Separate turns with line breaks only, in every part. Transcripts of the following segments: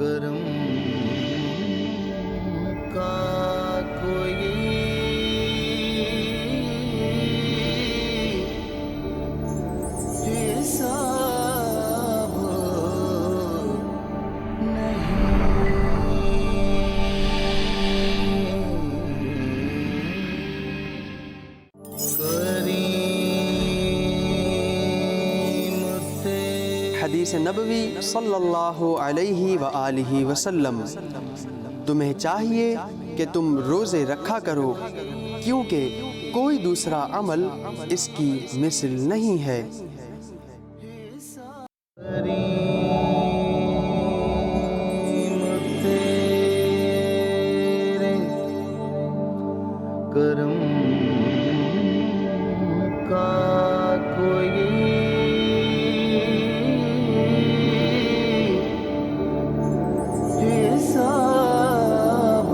کرم کا کوئی حساب
حدیث نبوی صلی اللہ علیہ وآلہ وسلم، تمہیں چاہیے کہ تم روزے رکھا کرو کیونکہ کوئی دوسرا عمل اس کی مثل نہیں ہے۔
کرم کا کوئی حساب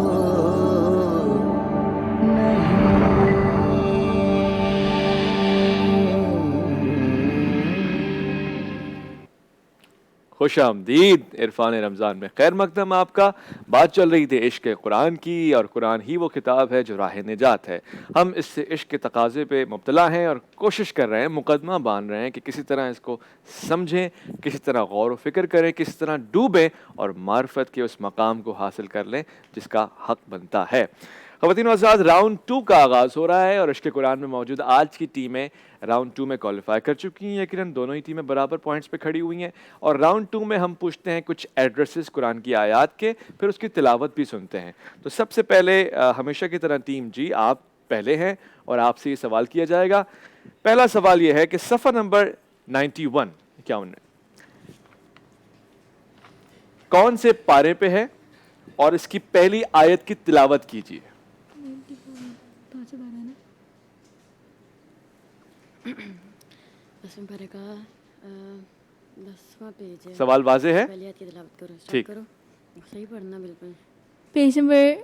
خوش آمدید عرفان رمضان میں، خیر مقدم آپ کا۔ بات چل رہی تھی عشق قرآن کی، اور قرآن ہی وہ کتاب ہے جو راہ نجات ہے۔ ہم اس سے عشق کے تقاضے پہ مبتلا ہیں اور کوشش کر رہے ہیں، مقدمہ باندھ رہے ہیں کہ کسی طرح اس کو سمجھیں، کسی طرح غور و فکر کریں، کسی طرح ڈوبیں اور معرفت کے اس مقام کو حاصل کر لیں جس کا حق بنتا ہے۔ خواتین و حضرات، راؤنڈ 2 کا آغاز ہو رہا ہے اور عشق قرآن میں موجود آج کی ٹیمیں راؤنڈ 2 میں کوالیفائی کر چکی ہیں۔ یقیناً دونوں ہی ٹیمیں برابر پوائنٹس پہ کھڑی ہوئی ہیں، اور راؤنڈ 2 میں ہم پوچھتے ہیں کچھ ایڈریسز قرآن کی آیات کے، پھر اس کی تلاوت بھی سنتے ہیں۔ تو سب سے پہلے ہمیشہ کی طرح ٹیم جی آپ پہلے ہیں اور آپ سے یہ سوال کیا جائے گا۔ پہلا سوال یہ ہے کہ صفحہ نمبر 91 کون سے پارے پہ ہے اور اس کی پہلی آیت کی تلاوت کیجیے۔ سوال واضح ہے؟ ٹھیک،
صحیح پڑھنا بالکل۔
پیج نمبر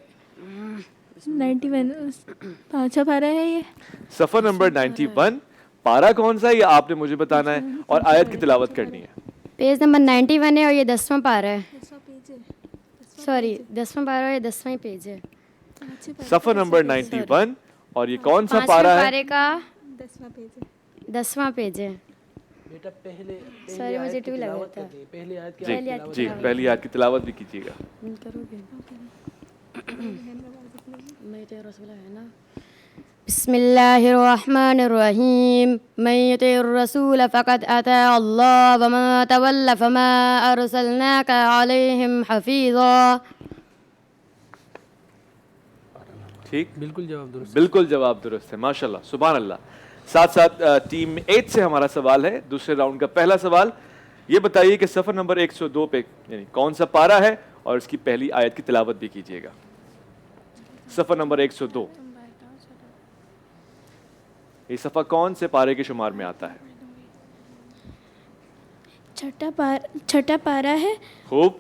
91 پانچواں پارہ ہے یہ۔
صفحہ نمبر 91 پارہ کون سا ہے یہ آپ نے مجھے بتانا ہے اور آیت کی تلاوت کرنی ہے۔
پیج نمبر 91 ہے اور یہ 10واں پارہ ہے، سوری 10واں پارہ ہے، 10واں پیج ہے۔
صفحہ نمبر 91 اور یہ کون سا پارہ ہے؟
پارے کا
10واں پیج ہے۔
10واں پیج ہے۔
بیٹا پہلے
سوری مجھے 2 لگا تھا۔
پہلی آیت کی
جی پہلی آیت کی تلاوت بھی کیجیے گا۔
کرو گے؟ میں تو رسول ہے نا۔ بسم اللہ الرحمن الرحیم، من یطع الرسول فقد اطاع اللہ ومن تولى فما ارسلناک علیہم حفیظا۔
ٹھیک،
بالکل جواب درست،
بالکل جواب درست ہے، ماشاءاللہ، سبحان اللہ۔ ساتھ ساتھ ٹیم 8 سے ہمارا سوال ہے، دوسرے راؤنڈ کا پہلا سوال۔ یہ بتائیے کہ صفحہ نمبر 102 پہ یعنی کون سا پارہ ہے اور اس کی پہلی آیت کی تلاوت بھی کیجیے گا۔ صفحہ نمبر 102 یہ صفحہ کون سے پارے کے شمار میں آتا ہے؟
چھٹا پارہ ہے۔
خوب،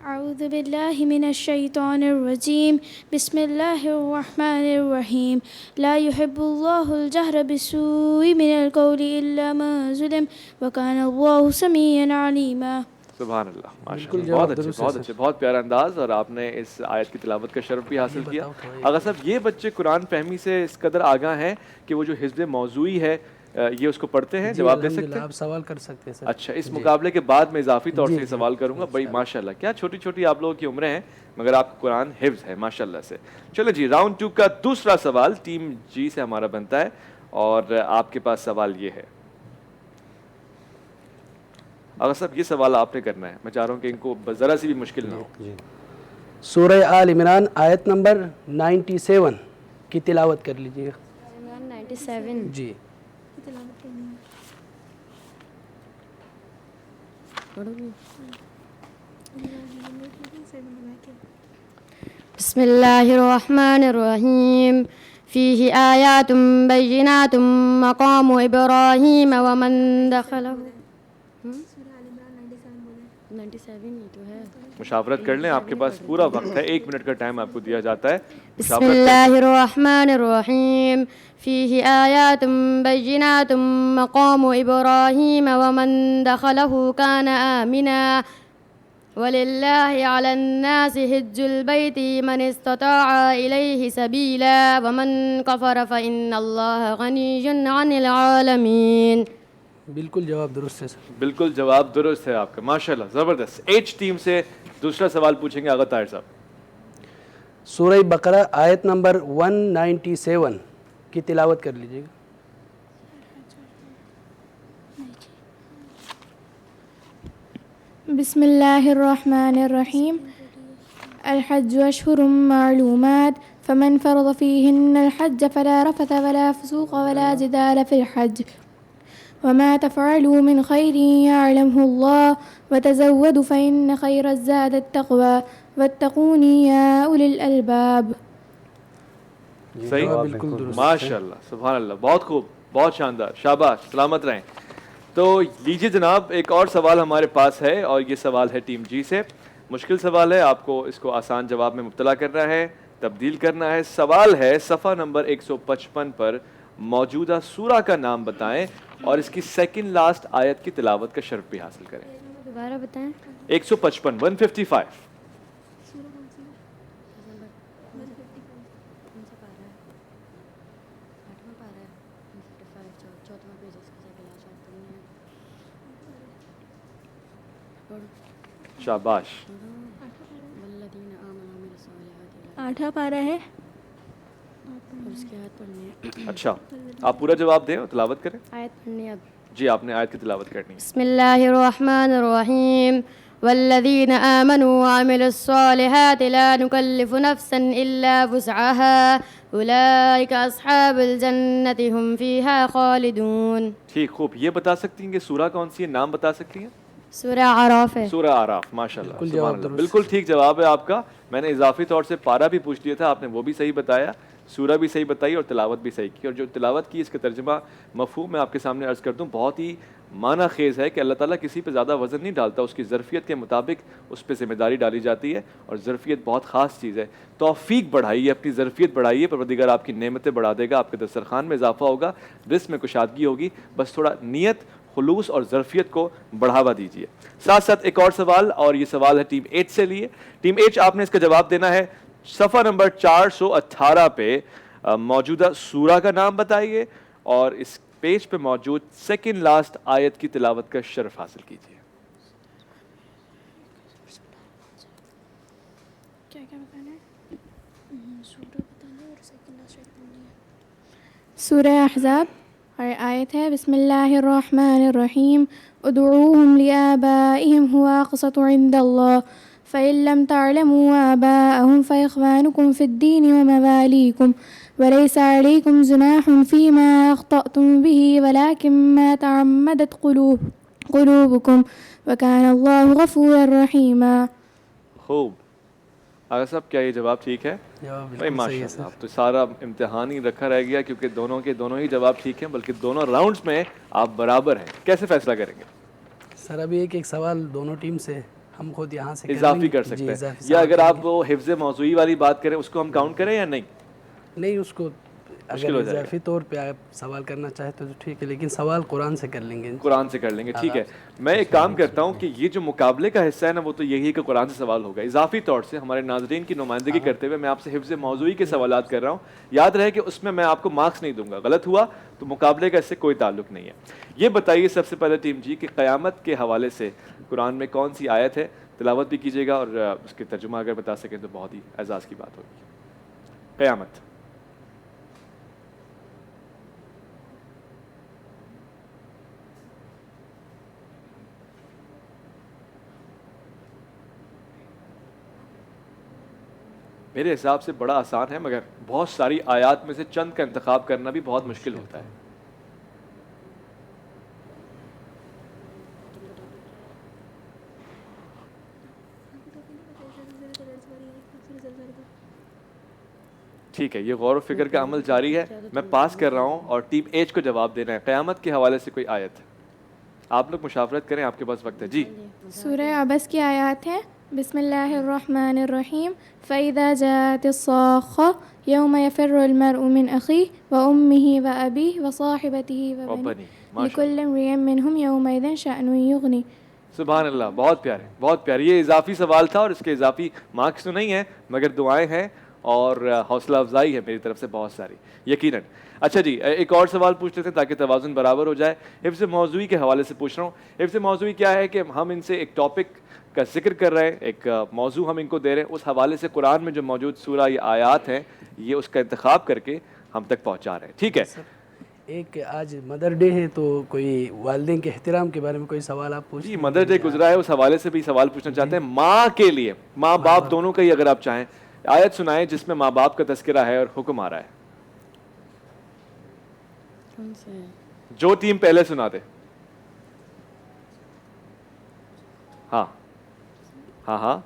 اعوذ باللہ من الشیطان الرجیم، بسم اللہ الرحمن الرحیم، لا يحب اللہ الجہر بالسوء من القول الا من ظلم وکان اللہ سمیعا علیما۔
سبحان اللہ، ماشاء اللہ، بہت اچھے، بہت اچھے، بہت پیارا انداز، اور آپ نے اس آیت کی تلاوت کا شرف بھی حاصل کیا۔ آغا صاحب، یہ بچے قرآن فہمی سے اس قدر آگاہ ہیں کہ وہ جو حفظ موضوعی ہے یہ اس کو پڑھتے ہیں، جواب دے سکتے ہیں؟
آپ سوال کر سکتے ہیں سر۔
اچھا، اس مقابلے کے بعد میں اضافی طور سے سوال کروں گا۔ بڑی ماشاءاللہ، کیا چھوٹی چھوٹی آپ لوگوں کی عمریں ہیں، مگر آپ کو قرآن حفظ ہے ماشاءاللہ سے۔ چلو جی، راؤنڈ 2 کا دوسرا سوال ٹیم جی سے ہمارا بنتا ہے، اور آپ کے پاس سوال یہ ہے۔ اگر صاحب یہ سوال آپ نے کرنا ہے، میں چاہ رہا ہوں کہ ان کو ذرا سی بھی مشکل نہ ہو۔
سورہ آل عمران آیت نمبر 97 کی تلاوت کر لیجیے گا۔
97
جی،
بسم اللہ الرحمن الرحیم، فیہ آیات بینات مقام ابراہیم ومن دخلہ۔ 97 ہی تو ہے۔
مشاورت کر لیں، آپ کے پاس پورا وقت ہے، 1 منٹ کا ٹائم آپ کو دیا جاتا ہے۔
بسم اللہ الرحمن الرحیم، فیہ آیات بینات مقام ابراہیم ومن دخلہ کان آمنا۔ وَلِلَّهِ عَلَى النَّاسِ حِجُّ الْبَيْتِ مَنِ اسْتَطَاعَ إِلَيْهِ سَبِيلًا وَمَنْ كَفَرَ فَإِنَّ اللَّهَ غَنِيٌّ عَنِ الْعَالَمِينَ.
بالکل جواب درست ہے سر.
بالکل جواب درست ہے آپ کا، ماشاءاللہ زبردست. ایچ ٹیم سے دوسرا سوال پوچھیں گے آغا طاہر صاحب.
سورہ بقرہ آیت نمبر 197 کی تلاوت کر لیجیے گا.
بسم اللہ الرحمن الرحیم. الحج اشہر معلومات فمن فرض فیہن الحج فلا رفث ولا فسوق ولا جدال فی الحج وما تفعلوا من خیر یعلمہ اللہ وتزودوا فإن خیر الزاد التقوی واتقون یا اولی الالباب.
صحیح،
بالکل درست.
ماشاءاللہ سبحان اللہ، بہت خوب، بہت شاندار، شاباش، سلامت رہیں. تو لیجیے جناب ایک اور سوال ہمارے پاس ہے، اور یہ سوال ہے ٹیم جی سے. مشکل سوال ہے، آپ کو اس کو آسان جواب میں مبتلا کرنا ہے، تبدیل کرنا ہے. سوال ہے صفحہ نمبر 155 پر موجودہ سورہ کا نام بتائیں اور اس کی سیکنڈ لاسٹ آیت کی تلاوت کا شرف بھی حاصل کریں.
دوبارہ بتائیں.
155 155. شاباش.
8واں پارہ ہے.
اچھا، آپ پورا جواب دیں اور تلاوت کریں.
آیت پڑھنی اب.
جی آپ نے آیت کی تلاوت کرنی ہے.
بسم اللہ الرحمن الرحیم. والذین آمنوا وعملوا الصالحات لا نکلف نفسا الا وسعها اولئک اصحاب الجنة هم فیہا خالدون.
ٹھیک، خوب. یہ بتا سکتی ہیں کہ سورہ کون سی ہے؟ نام بتا سکتی ہیں؟
سورہ اعراف ہے.
سورہ اعراف. ماشاءاللہ سبحان اللہ، بالکل ٹھیک جواب ہے آپ کا. میں نے اضافی طور سے پارہ بھی پوچھ لیا تھا، آپ نے وہ بھی صحیح بتایا، سورہ بھی صحیح بتائی اور تلاوت بھی صحیح کی. اور جو تلاوت کی اس کا ترجمہ مفہوم میں آپ کے سامنے عرض کر دوں، بہت ہی معنی خیز ہے کہ اللہ تعالیٰ کسی پہ زیادہ وزن نہیں ڈالتا، اس کی ظرفیت کے مطابق اس پہ ذمہ داری ڈالی جاتی ہے. اور ظرفیت بہت خاص چیز ہے. توفیق بڑھائیے، اپنی ظرفیت بڑھائیے، پروردگار آپ کی نعمتیں بڑھا دے گا، آپ کے دسترخوان میں اضافہ ہوگا، رزق میں کشادگی ہوگی. بس تھوڑا نیت، خلوص اور ظرفیت کو بڑھاوا دیجیے. ساتھ ساتھ ایک اور سوال، اور یہ سوال ہے ٹیم ایچ سے لیے. ٹیم ایچ، آپ نے اس کا جواب دینا ہے. صفحہ نمبر 418 پہ موجودہ سورہ کا نام بتائیے اور اس پیج پہ موجود سیکنڈ لاسٹ آیت کی تلاوت کا شرف حاصل کیجیے.
سورہ احزاب اور آیت ہے بسم اللہ الرحمن الرحیم. ادعوهم لآبائهم هو أقسط عند الله فإن لم تعلموا آباءهم فإخوانكم في الدين ومواليكم وليس عليكم جناح فيما أخطأتم به ولكن ما تعمدت قلوبكم وكان الله غفورا رحيما.
خوب. آغا صاحب، کیا یہ جواب ٹھیک ہے؟ بھائی ماشاء اللہ، اب تو سارا امتحان ہی رکھا رہ گیا، کیونکہ دونوں کے دونوں ہی جواب ٹھیک ہیں، بلکہ دونوں راؤنڈز میں آپ برابر ہیں. کیسے فیصلہ کریں گے؟
سر ابھی ایک سوال دونوں ٹیم سے ہم خود یہاں سے
اضافی کر سکتے ہیں، یا اگر آپ وہ حفظ موضوعی والی بات کریں اس کو ہم کاؤنٹ کریں یا نہیں؟
نہیں، اس کو اگر اضافی طور پہ آپ سوال کرنا چاہے تو ٹھیک ہے، لیکن سوال قرآن سے کر لیں گے.
قرآن سے کر لیں گے، ٹھیک ہے. میں ایک کام کرتا ہوں کہ یہ جو مقابلے کا حصہ ہے نا، وہ تو یہی ہے کہ قرآن سے سوال ہوگا. اضافی طور سے ہمارے ناظرین کی نمائندگی کرتے ہوئے میں آپ سے حفظ موضوعی کے سوالات کر رہا ہوں. یاد رہے کہ اس میں میں آپ کو مارکس نہیں دوں گا، غلط ہوا تو مقابلے کا اس سے کوئی تعلق نہیں ہے. یہ بتائیے سب سے پہلے ٹیم جی کہ قیامت کے حوالے سے قرآن میں کون سی آیت ہے؟ تلاوت بھی کیجیے گا اور اس کے ترجمہ اگر بتا سکیں تو بہت ہی اعزاز کی بات ہوگی. قیامت. میرے حساب سے بڑا آسان ہے، مگر بہت ساری آیات میں سے چند کا انتخاب کرنا بھی بہت مشکل ہوتا ہے. ٹھیک ہے، یہ غور و فکر کا عمل جاری ہے. میں پاس کر رہا ہوں اور ٹیم ایچ کو جواب دینا ہے. قیامت کے حوالے سے کوئی آیت ہے؟ آپ لوگ مشاورت کریں، آپ کے پاس وقت ہے. جی.
سورہ عبس کی آیات ہے بسم اللہ الرحمن الرحیم. فَإِذَا جَاءَتِ الصَّاخَّةُ يَوْمَ يَفِرُّ الْمَرْءُ مِنْ أَخِيهِ وَأُمِّهِ وَأَبِيهِ وَصَاحِبَتِهِ وَبَنِيهِ لِكُلِّ امْرِئٍ مِّنْهُمْ يَوْمَئِذٍ شَأْنٌ يُغْنِيهِ.
سبحان اللہ, بہت پیارے, بہت پیارے. یہ اضافی سوال تھا اور اس کے اضافی مارکس تو نہیں ہیں مگر دعائیں ہیں اور حوصلہ افزائی ہے میری طرف سے بہت ساری یقیناً. اچھا جی, ایک اور سوال پوچھ لیتے ہیں تاکہ توازن برابر ہو جائے. حفظ موضوعی کے حوالے سے پوچھ رہا ہوں. حفظ موضوعی کیا ہے کہ ہم ان سے ایک ٹاپک کا ذکر کر رہے ہیں, ایک موضوع ہم ان کو دے رہے ہیں, اس حوالے سے قرآن میں جو موجود سورہ یا آیات ہیں یہ اس کا انتخاب کر کے ہم تک پہنچا رہے ہیں. ٹھیک ہے.
ایک آج مدر ڈے ہے تو کوئی والدین کے احترام کے بارے میں کوئی سوال آپ پوچھ.
جی مدر ڈے گزرا ہے, اس حوالے سے بھی سوال پوچھنا چاہتے ہیں. ماں کے لیے, ماں باپ دونوں کا ہی اگر آپ چاہیں آیت سنائیں جس میں ماں باپ کا تذکرہ ہے اور حکم آ رہا ہے. جو ٹیم پہلے سنا دے. ہاں ہاں ہاں,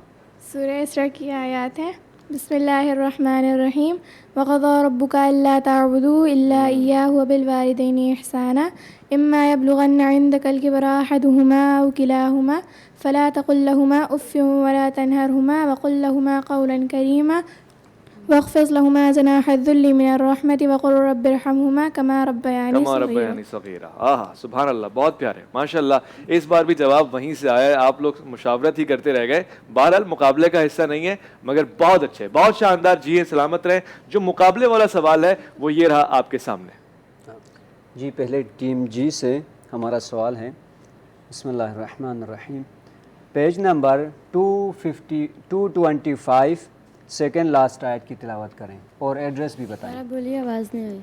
سورہ اسراء کی آیات ہیں. بسم اللہ الرحمن الرحیم. وقضى ربك ألا تعبدوا إلا إياه وبالوالدين إحسانا إما يبلغن عندك الكبر أحدهما أو كلاهما فلا تقل لهما أف ولا تنهرهما وقل لهما قولا كريما واخفض لهما جناح الذل من الرحمة وقل رب ارحمهما كما ربياني
صغيرا. سبحان اللہ, بہت پیارے ماشاء اللہ. اس بار بھی جواب وہیں سے آیا ہے, آپ لوگ مشاورت ہی کرتے رہ گئے. بہرحال مقابلے کا حصہ نہیں ہے مگر بہت اچھے, بہت شاندار. جی سلامت رہیں. جو مقابلے والا سوال ہے وہ یہ رہا آپ کے سامنے.
جی پہلے ٹیم جی سے ہمارا سوال ہے. بسم اللہ الرحمن الرحیم. پیج نمبر 225 سیکنڈ لاسٹ آیت کی تلاوت کریں اور ایڈریس بھی بتائیں.
بولیے, آواز نہیں آئی.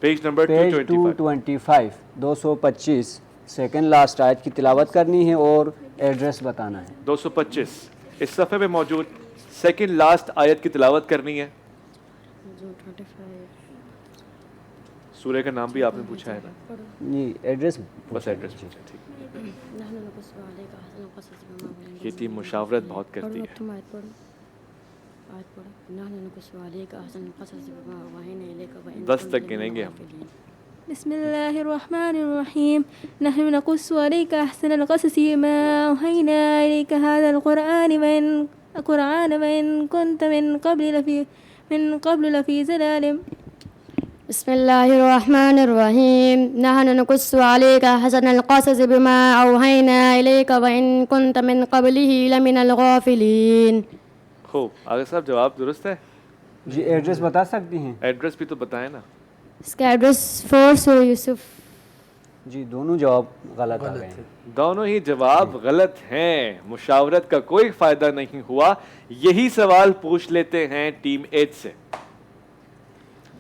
پیج نمبر
225 225 سیکنڈ لاسٹ آیت کی تلاوت کرنی ہے اور ایڈریس بتانا ہے.
225 اس صفحے میں موجود سیکنڈ لاسٹ آیت کی تلاوت کرنی ہے. سورہ کا نام بھی آپ نے پوچھا ہے نا
جی, ایڈریس
بس ایڈریس پوچھا. ٹھیک, یہ ٹیم مشاورت بہت کرتی ہے. دس تک گنیں گے ہم.
بسم الله الرحمن الرحيم. نحن نقص عليك أحسن القصص بما أوحينا إليك هذا القرآن وإن كنت من قبل لفي ضلال.
بسم الله الرحمن الرحيم. نحن نقص عليك أحسن القصص بما أوحينا إليك وإن كنت من قبله لمن الغافلين.
خوب, آگے صاحب جواب درست ہے.
جی ایڈریس بتا سکتی ہیں؟
ایڈریس بھی تو بتائیں نا.
اس کا ایڈریس 4 سورہ یوسف.
جی دونوں جواب غلط آ گئے ہیں.
دونوں ہی جواب غلط ہیں. مشاورت کا کوئی فائدہ نہیں ہوا. یہی سوال پوچھ لیتے ہیں ٹیم 8 سے.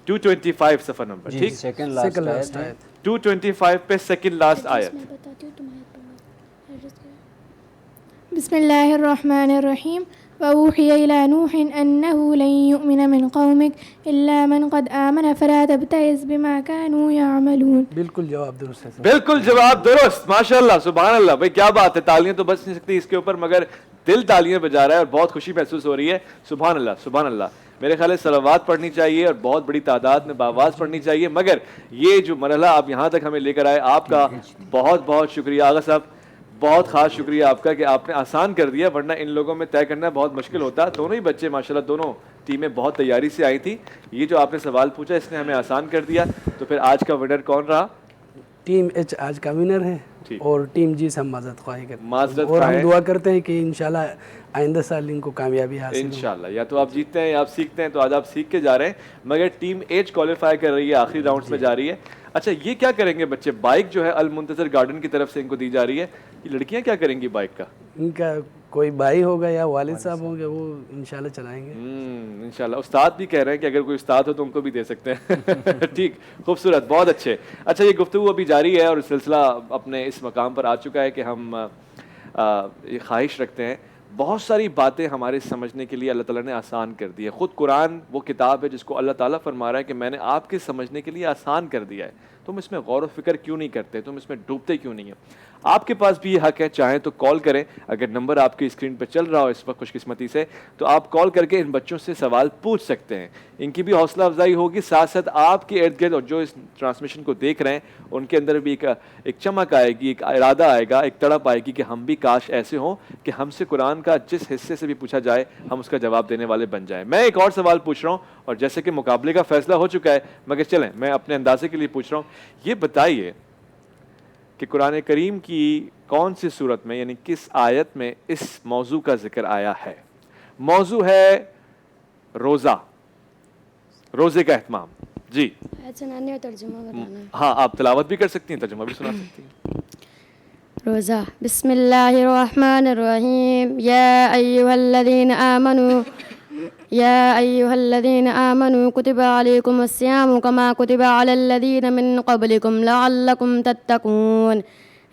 225 صفحہ نمبر. ٹھیک,
سیکنڈ لاسٹ آیت
225 پہ سیکنڈ لاسٹ آیت.
بسم اللہ الرحمن الرحیم. وأوحي إلى نوح أنه لن يؤمن من قومك إلا من قد آمن فلا تبتئس بما كانوا يعملون.
بالکل جواب درست ہے.
بالکل جواب درست, ماشاء اللہ, سبحان اللہ. بھائی کیا بات ہے, تالیاں تو بچ نہیں سکتی اس کے اوپر مگر دل تالیاں بجا رہا ہے اور بہت خوشی محسوس ہو رہی ہے. سبحان اللہ, سبحان اللہ. میرے خیال ہے صلوات پڑھنی چاہیے اور بہت بڑی تعداد میں باواز پڑھنی چاہیے. مگر یہ جو مرحلہ آپ یہاں تک ہمیں لے کر آئے, آپ کا بہت بہت شکریہ آغا صاحب. بہت خاص شکریہ آپ کا کہ آپ نے آسان کر دیا, ورنہ ان لوگوں میں طے کرنا بہت مشکل ہوتا. دونوں ہی بچے ماشاءاللہ, دونوں ٹیمیں بہت تیاری سے آئی تھی. یہ جو آپ نے سوال پوچھا اس نے ہمیں آسان کر دیا. تو پھر آج کا ونر کون رہا؟
ٹیم ایچ آج کا ونر ہے اور ٹیم جی سے ہم معذرت خواہی کرتے ہیں اور ہم دعا کرتے ہیں کہ انشاءاللہ آئندہ سال ان کو کامیابی حاصل ہو.
انشاءاللہ, یا تو آپ جیتتے ہیں یا آپ سیکھتے ہیں. تو آج آپ سیکھ کے جا رہے ہیں مگر ٹیم ایچ کوالیفائی کر رہی ہے, آخری راؤنڈز میں جا رہی ہے. اچھا یہ کیا کریں گے بچے؟ بائک جو ہے المنتظر گارڈن کی طرف سے ان کو دی جا رہی ہے. یہ لڑکیاں کیا کریں گی بائک کا؟
ان کا کوئی بھائی ہوگا یا والد صاحب ہوں گے, وہ انشاءاللہ چلائیں گے.
انشاءاللہ. استاد بھی کہہ رہے ہیں کہ اگر کوئی استاد ہو تو ان کو بھی دے سکتے ہیں. ٹھیک, خوبصورت, بہت اچھے. اچھا یہ گفتگو ابھی جاری ہے اور سلسلہ اپنے اس مقام پر آ چکا ہے کہ ہم یہ خواہش رکھتے ہیں. بہت ساری باتیں ہمارے سمجھنے کے لیے اللہ تعالیٰ نے آسان کر دی ہے. خود قرآن وہ کتاب ہے جس کو اللہ تعالیٰ فرما رہا ہے کہ میں نے آپ کے سمجھنے کے لیے آسان کر دیا ہے. تم اس میں غور و فکر کیوں نہیں کرتے, تم اس میں ڈوبتے کیوں نہیں ہیں؟ آپ کے پاس بھی یہ حق ہے, چاہیں تو کال کریں. اگر نمبر آپ کی اسکرین پہ چل رہا ہو اس وقت خوش قسمتی سے, تو آپ کال کر کے ان بچوں سے سوال پوچھ سکتے ہیں. ان کی بھی حوصلہ افزائی ہوگی, ساتھ ساتھ آپ کے ارد گرد اور جو اس ٹرانسمیشن کو دیکھ رہے ہیں ان کے اندر بھی ایک چمک آئے گی, ایک ارادہ آئے گا, ایک تڑپ آئے گی کہ ہم بھی کاش ایسے ہوں کہ ہم سے قرآن کا جس حصے سے بھی پوچھا جائے ہم اس کا جواب دینے والے بن جائیں. میں ایک اور سوال پوچھ رہا ہوں, اور جیسے کہ مقابلے کا فیصلہ ہو چکا ہے مگر چلیں میں اپنے اندازے کے لیے پوچھ رہا ہوں. یہ بتائیے کہ قرآن کریم کی کون سی صورت میں یعنی کس آیت میں اس موضوع کا ذکر آیا ہے. موضوع ہے روزہ, روزے کا اہتمام. جی
سنانے اور ترجمہ بتانا ہے.
ہاں آپ تلاوت بھی کر سکتی ہیں, ترجمہ بھی سنا سکتی ہیں.
روزہ. بسم اللہ الرحمن الرحیم. یا ایھا الذین آمنوا کتب علیکم الصیام کما کتب علی الذین من قبلکم لعلکم تتقون.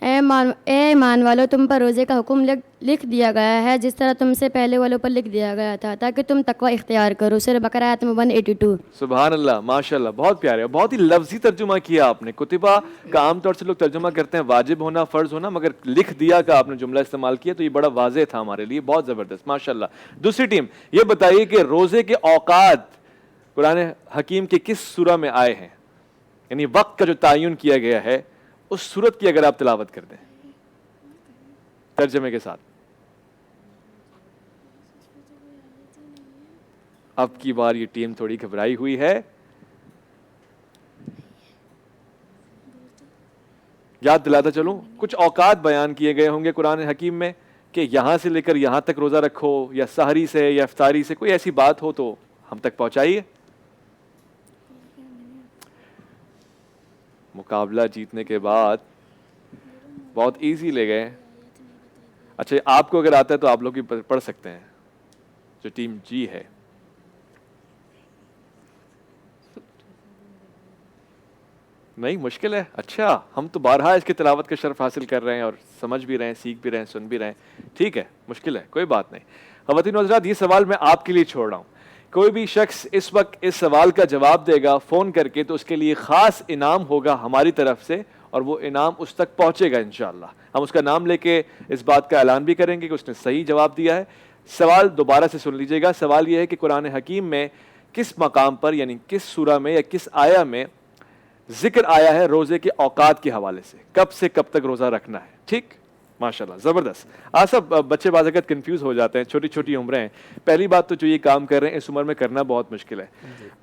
اے ایمان والو, تم پر روزے کا حکم لکھ دیا گیا ہے جس طرح تم سے پہلے والوں پر لکھ دیا گیا تھا تاکہ تم تقوی اختیار کرو. سورہ بقرہ آیت 182.
سبحان اللہ, ماشاء اللہ, بہت پیارے, بہت ہی لفظی ترجمہ کیا آپ نے. کتبہ کا عام طور سے لوگ ترجمہ کرتے ہیں واجب ہونا, فرض ہونا, مگر لکھ دیا کا آپ نے جملہ استعمال کیا تو یہ بڑا واضح تھا ہمارے لیے, بہت زبردست, ماشاء اللہ. دوسری ٹیم یہ بتائیے کہ روزے کے اوقات قرآن حکیم کے کس سورہ میں آئے ہیں, یعنی وقت کا جو تعین کیا گیا ہے اس سورت کی اگر آپ تلاوت کر دیں ترجمے کے ساتھ. اب کی بار یہ ٹیم تھوڑی گھبرائی ہوئی ہے. یاد دلاتا چلوں, کچھ اوقات بیان کیے گئے ہوں گے قرآن حکیم میں کہ یہاں سے لے کر یہاں تک روزہ رکھو, یا سحری سے یا افطاری سے, کوئی ایسی بات ہو تو ہم تک پہنچائیے. مقابلہ جیتنے کے بعد بہت ایزی لے گئے. اچھا آپ کو اگر آتا ہے تو آپ لوگ بھی پڑھ سکتے ہیں, جو ٹیم جی ہے. نہیں مشکل ہے, اچھا ہم تو بارہا اس کی تلاوت کا شرف حاصل کر رہے ہیں اور سمجھ بھی رہے ہیں, سیکھ بھی رہے ہیں, سن بھی رہے ہیں. ٹھیک ہے, مشکل ہے, کوئی بات نہیں. خواتین و حضرات, یہ سوال میں آپ کے لیے چھوڑ رہا ہوں. کوئی بھی شخص اس وقت اس سوال کا جواب دے گا فون کر کے تو اس کے لیے خاص انعام ہوگا ہماری طرف سے, اور وہ انعام اس تک پہنچے گا انشاءاللہ. ہم اس کا نام لے کے اس بات کا اعلان بھی کریں گے کہ اس نے صحیح جواب دیا ہے. سوال دوبارہ سے سن لیجئے گا. سوال یہ ہے کہ قرآن حکیم میں کس مقام پر یعنی کس سورہ میں یا کس آیہ میں ذکر آیا ہے روزے کے اوقات کے حوالے سے, کب سے کب تک روزہ رکھنا ہے. ٹھیک, ماشاءاللہ, زبردست. آج سب بچے بعض اوقات کنفیوز ہو جاتے ہیں, چھوٹی چھوٹی عمریں ہیں. پہلی بات تو جو یہ کام کر رہے ہیں اس عمر میں کرنا بہت مشکل ہے.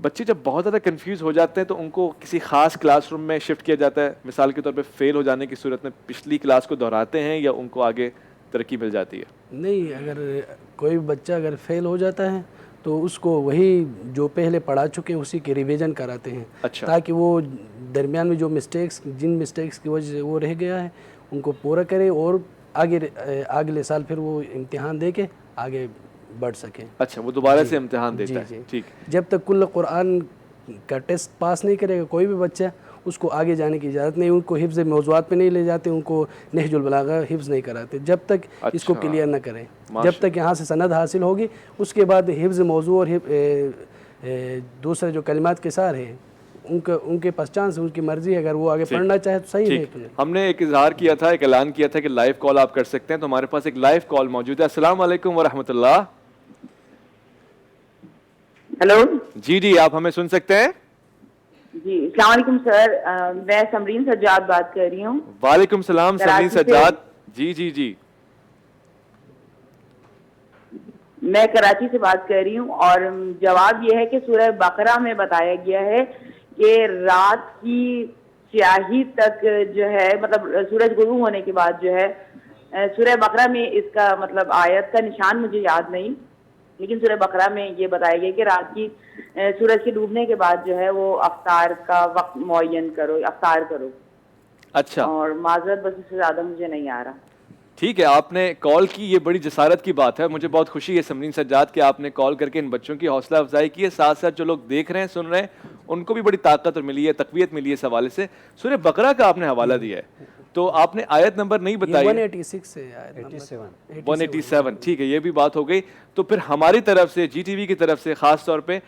بچے جب بہت زیادہ کنفیوز ہو جاتے ہیں تو ان کو کسی خاص کلاس روم میں شفٹ کیا جاتا ہے. مثال کے طور پہ فیل ہو جانے کی صورت میں پچھلی کلاس کو دہراتے ہیں یا ان کو آگے ترقی مل جاتی ہے؟
نہیں, اگر کوئی بچہ اگر فیل ہو جاتا ہے تو اس کو وہی جو پہلے پڑھا چکے ہیں اسی کے ریویژن کراتے ہیں.
اچھا,
تاکہ وہ درمیان میں جو جن مسٹیکس کی وجہ سے وہ رہ گیا ہے ان کو پورا کرے اور اگلے سال پھر وہ امتحان دے کے آگے بڑھ سکے.
اچھا, وہ دوبارہ سے امتحان دیتا ہے. ٹھیک,
جب تک کل قرآن کا ٹیسٹ پاس نہیں کرے گا کوئی بھی بچہ اس کو آگے جانے کی اجازت نہیں. ان کو حفظ موضوعات پہ نہیں لے جاتے, ان کو نہج البلاغہ حفظ نہیں کراتے جب تک اس کو کلیئر نہ کریں. جب تک یہاں سے سند حاصل ہوگی اس کے بعد حفظ موضوع اور دوسرے جو کلمات کے سار ہیں ان کے پاس چانس, ان کی مرضی ہے, اگر وہ آگے پڑھنا چاہے تو صحیح ہے.
ہم نے ایک اظہار کیا تھا, ایک اعلان کیا تھا کہ لائیو کال آپ کر سکتے ہیں, تو ہمارے پاس ایک لائیو کال موجود ہے. السلام علیکم ورحمۃ اللہ.
ہیلو,
جی آپ ہمیں سن سکتے ہیں؟
جی السلام علیکم سر, میں سمرین سجاد بات کر رہی ہوں.
وعلیکم السلام سمرین سجاد. جی
میں کراچی سے بات کر رہی ہوں, اور جواب یہ ہے کہ سورہ بقرہ میں بتایا گیا ہے کہ رات کی سیاہی تک جو ہے, مطلب سورج غروب ہونے کے بعد جو ہے, سورہ بقرہ میں اس کا مطلب آیت کا نشان مجھے یاد نہیں, لیکن سورہ بقرہ میں یہ بتایا گیا کہ رات کی سورج کے ڈوبنے کے بعد جو ہے وہ افطار کا وقت معین کرو, افطار کرو.
اچھا,
اور معذرت بس اس سے زیادہ مجھے نہیں آ رہا.
ٹھیک ہے, آپ نے کال کی, یہ بڑی جسارت کی بات ہے. مجھے بہت خوشی ہے سمرین سجاد کہ آپ نے کال کر کے ان بچوں کی حوصلہ افزائی کی ہے. ساتھ ساتھ جو لوگ دیکھ رہے ہیں, سن رہے ہیں, ان کو بھی بڑی طاقت ملی ہے, تقویت ملی ہے اس حوالے سے. سورہ بقرہ کا آپ نے حوالہ دیا ہے, تو آپ نے آیت نمبر نہیں بتائی. 187. ٹھیک ہے, یہ بھی بات ہو گئی. تو پھر ہماری طرف سے, جی ٹی وی کی طرف سے, خاص طور پہ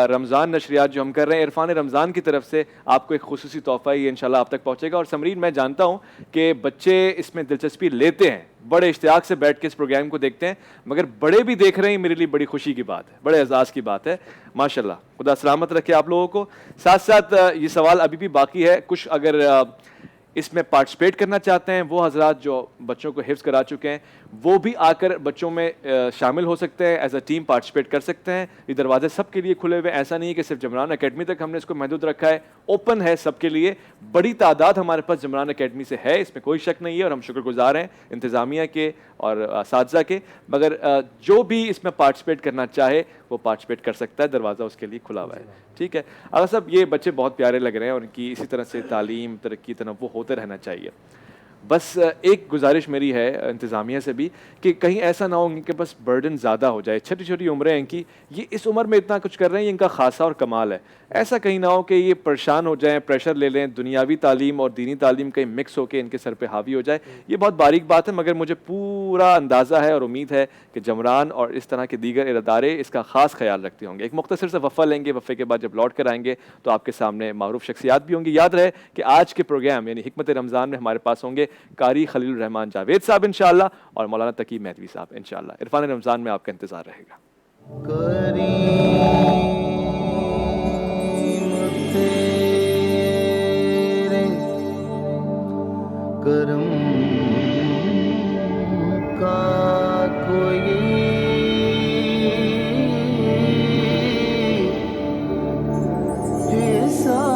رمضان نشریات جو ہم کر رہے ہیں, عرفان رمضان کی طرف سے آپ کو ایک خصوصی تحفہ یہ انشاءاللہ آپ تک پہنچے گا. اور سمرین, میں جانتا ہوں کہ بچے اس میں دلچسپی لیتے ہیں, بڑے اشتیاق سے بیٹھ کے اس پروگرام کو دیکھتے ہیں, مگر بڑے بھی دیکھ رہے ہیں, میرے لیے بڑی خوشی کی بات ہے, بڑے اعزاز کی بات ہے. ماشاءاللہ, خدا سلامت رکھے آپ لوگوں کو. ساتھ ساتھ یہ سوال ابھی بھی باقی ہے, کچھ اگر اس میں پارٹیسپیٹ کرنا چاہتے ہیں وہ حضرات جو بچوں کو حفظ کرا چکے ہیں وہ بھی آ کر بچوں میں شامل ہو سکتے ہیں, ایز اے ٹیم پارٹیسپیٹ کر سکتے ہیں. یہ دروازے سب کے لیے کھلے ہوئے, ایسا نہیں ہے کہ صرف جمران اکیڈمی تک ہم نے اس کو محدود رکھا ہے, اوپن ہے سب کے لیے. بڑی تعداد ہمارے پاس جمران اکیڈمی سے ہے, اس میں کوئی شک نہیں ہے, اور ہم شکر گزار ہیں انتظامیہ کے اور اساتذہ کے. مگر جو بھی اس میں پارٹیسپیٹ کرنا چاہے وہ پارٹیسپیٹ کر سکتا ہے, دروازہ اس کے لیے کھلا ہوا ہے. ٹھیک ہے آغا صاحب, یہ بچے بہت پیارے لگ رہے ہیں اور ان کی اسی طرح سے تعلیم ترقی تنوع ہوتے رہنا چاہیے. بس ایک گزارش میری ہے انتظامیہ سے بھی کہ کہیں ایسا نہ ہو کہ بس برڈن زیادہ ہو جائے, چھوٹی چھوٹی عمریں ہیں ان کی, یہ اس عمر میں اتنا کچھ کر رہے ہیں, یہ ان کا خاصہ اور کمال ہے. ایسا کہیں نہ ہو کہ یہ پریشان ہو جائیں, پریشر لے لیں, دنیاوی تعلیم اور دینی تعلیم کہیں مکس ہو کے ان کے سر پہ حاوی ہو جائے. یہ بہت باریک بات ہے, مگر مجھے پورا اندازہ ہے اور امید ہے کہ جمران اور اس طرح کے دیگر ادارے اس کا خاص خیال رکھتے ہوں گے. ایک مختصر سے وقفہ لیں گے, وقفے کے بعد جب لوٹ کر آئیں گے تو آپ کے سامنے معروف شخصیات بھی ہوں گی. یاد رہے کہ آج کے پروگرام یعنی حکمت رمضان میں ہمارے پاس ہوں گے قاری خلیل الرحمان جاوید صاحب انشاءاللہ, اور مولانا تقی مہدوی صاحب انشاءاللہ. عرفان رمضان میں آپ کا انتظار رہے گا.
کرم کا کوئی حساب